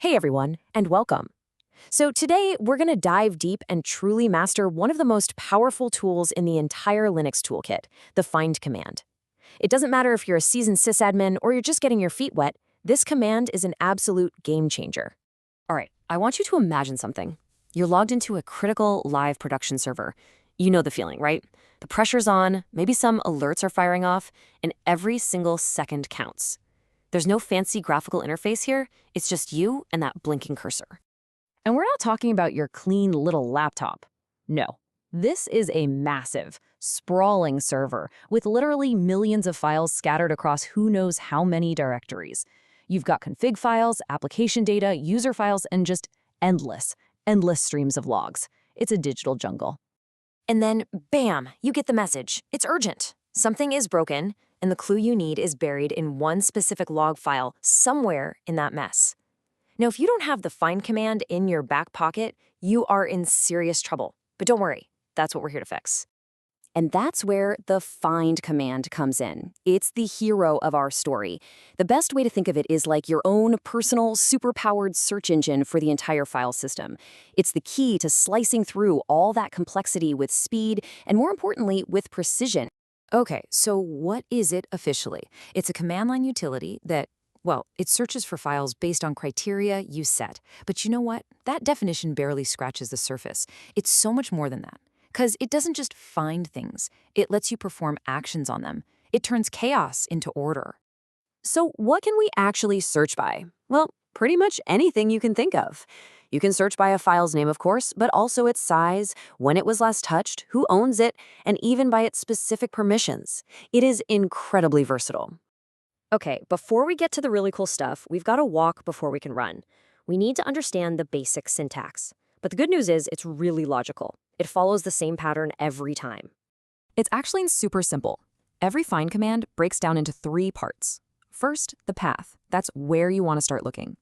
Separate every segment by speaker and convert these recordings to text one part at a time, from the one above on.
Speaker 1: Hey everyone, and welcome. So today we're going to dive deep and truly master one of the most powerful tools in the entire Linux toolkit, the find command. It doesn't matter if you're a seasoned sysadmin or you're just getting your feet wet, this command is an absolute game changer. All right, I want you to imagine something. You're logged into a critical live production server. You know the feeling, right? The pressure's on, maybe some alerts are firing off, and every single second counts. There's no fancy graphical interface here, it's just you and that blinking cursor. And we're not talking about your clean little laptop. No, this is a massive, sprawling server with literally millions of files scattered across who knows how many directories. You've got config files, application data, user files, and just endless streams of logs. It's a digital jungle. And then, bam, you get the message. It's urgent. Something is broken, and the clue you need is buried in one specific log file somewhere in that mess. Now, if you don't have the find command in your back pocket, you are in serious trouble. But don't worry, that's what we're here to fix. And that's where the find command comes in. It's the hero of our story. The best way to think of it is like your own personal, super-powered search engine for the entire file system. It's the key to slicing through all that complexity with speed and, more importantly, with precision. Okay, so what is it officially? It's a command line utility that, well, it searches for files based on criteria you set. But you know what? That definition barely scratches the surface. It's so much more than that. Because it doesn't just find things, it lets you perform actions on them. It turns chaos into order. So what can we actually search by? Well, pretty much anything you can think of. You can search by a file's name, of course, but also its size, when it was last touched, who owns it, and even by its specific permissions. It is incredibly versatile. Okay, before we get to the really cool stuff, we've got to walk before we can run. We need to understand the basic syntax. But the good news is it's really logical. It follows the same pattern every time. It's actually super simple. Every find command breaks down into 3 parts. First, the path. That's where you want to start looking.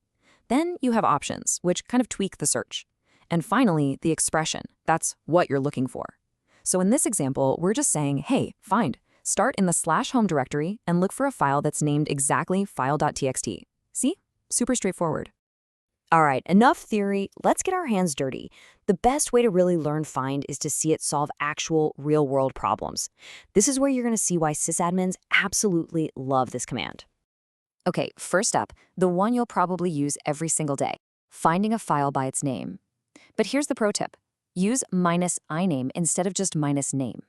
Speaker 1: Then you have options, which kind of tweak the search. And finally, the expression. That's what you're looking for. So in this example, we're just saying, hey, find. Start in the /home directory and look for a file that's named exactly file.txt. See? Super straightforward. All right, enough theory, let's get our hands dirty. The best way to really learn find is to see it solve actual real-world problems. This is where you're going to see why sysadmins absolutely love this command. Okay, first up, the one you'll probably use every single day, finding a file by its name. But here's the pro tip. Use -iname instead of just -name.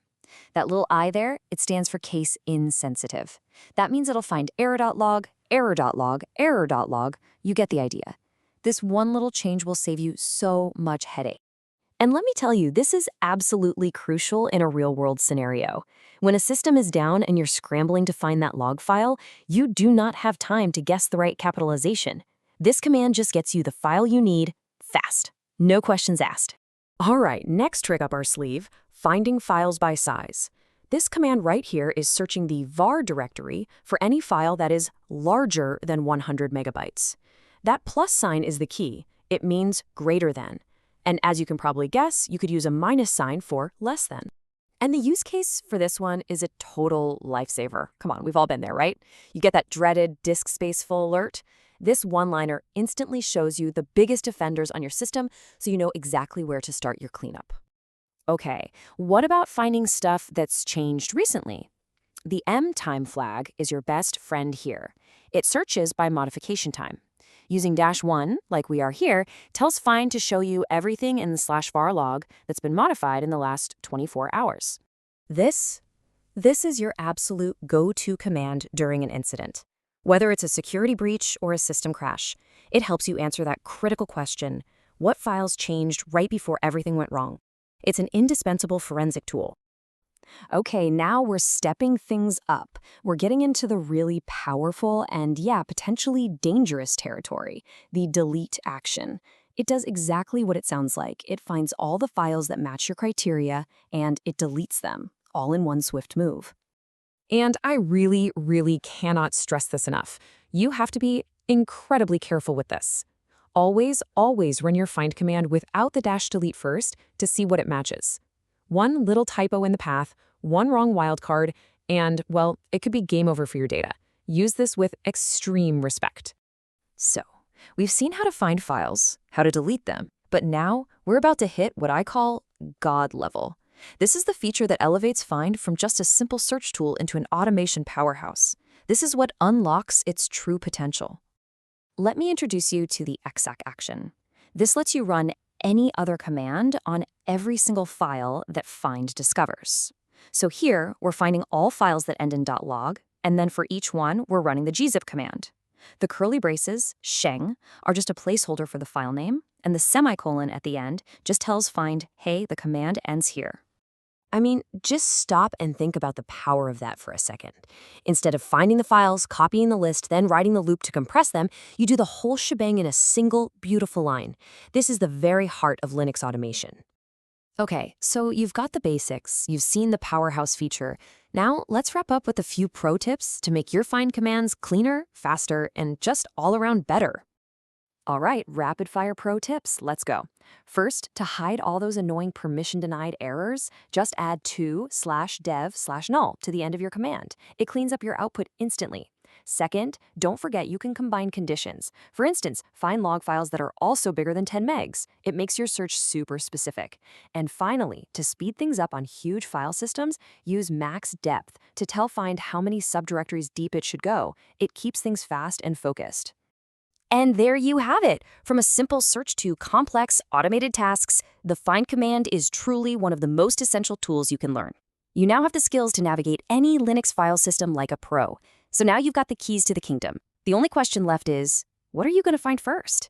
Speaker 1: That little I there, it stands for case insensitive. That means it'll find error.log, error.log, error.log. You get the idea. This one little change will save you so much headache. And let me tell you, this is absolutely crucial in a real-world scenario. When a system is down and you're scrambling to find that log file, you do not have time to guess the right capitalization. This command just gets you the file you need fast. No questions asked. All right, next trick up our sleeve, finding files by size. This command right here is searching the var directory for any file that is larger than 100 megabytes. That plus sign is the key. It means greater than. And as you can probably guess, you could use a minus sign for less than. And the use case for this one is a total lifesaver. Come on, we've all been there, right? You get that dreaded disk space full alert. This one-liner instantly shows you the biggest offenders on your system, so you know exactly where to start your cleanup. Okay, what about finding stuff that's changed recently? The mtime flag is your best friend here. It searches by modification time. Using -1, like we are here, tells find to show you everything in the /var log that's been modified in the last 24 hours. This is your absolute go-to command during an incident. Whether it's a security breach or a system crash, it helps you answer that critical question, what files changed right before everything went wrong? It's an indispensable forensic tool. Okay, now we're stepping things up. We're getting into the really powerful and, yeah, potentially dangerous territory, the delete action. It does exactly what it sounds like. It finds all the files that match your criteria, and it deletes them, all in one swift move. And I really, really cannot stress this enough. You have to be incredibly careful with this. Always run your find command without the -delete first to see what it matches. One little typo in the path, one wrong wildcard, and, well, it could be game over for your data. Use this with extreme respect. So, We've seen how to find files, how to delete them, but now we're about to hit what I call God level. This is the feature that elevates Find from just a simple search tool into an automation powerhouse. This is what unlocks its true potential. Let me introduce you to the exec action. This lets you run any other command on every single file that Find discovers. So here, we're finding all files that end in .log, and then for each one, we're running the gzip command. The curly braces, sheng, are just a placeholder for the file name, and the semicolon at the end just tells Find, hey, the command ends here. I mean, just stop and think about the power of that for a second. Instead of finding the files, copying the list, then writing the loop to compress them, you do the whole shebang in a single, beautiful line. This is the very heart of Linux automation. Okay, so you've got the basics, you've seen the powerhouse feature. Now let's wrap up with a few pro tips to make your Find commands cleaner, faster, and just all around better. All right, rapid fire pro tips, let's go. First, to hide all those annoying permission-denied errors, just add to/dev/null to the end of your command. It cleans up your output instantly. Second, don't forget you can combine conditions. For instance, find log files that are also bigger than 10 megs. It makes your search super specific. And finally, to speed things up on huge file systems, use max depth to tell Find how many subdirectories deep it should go. It keeps things fast and focused. And there you have it. From a simple search to complex automated tasks, the Find command is truly one of the most essential tools you can learn. You now have the skills to navigate any Linux file system like a pro. So now you've got the keys to the kingdom. The only question left is, what are you going to find first?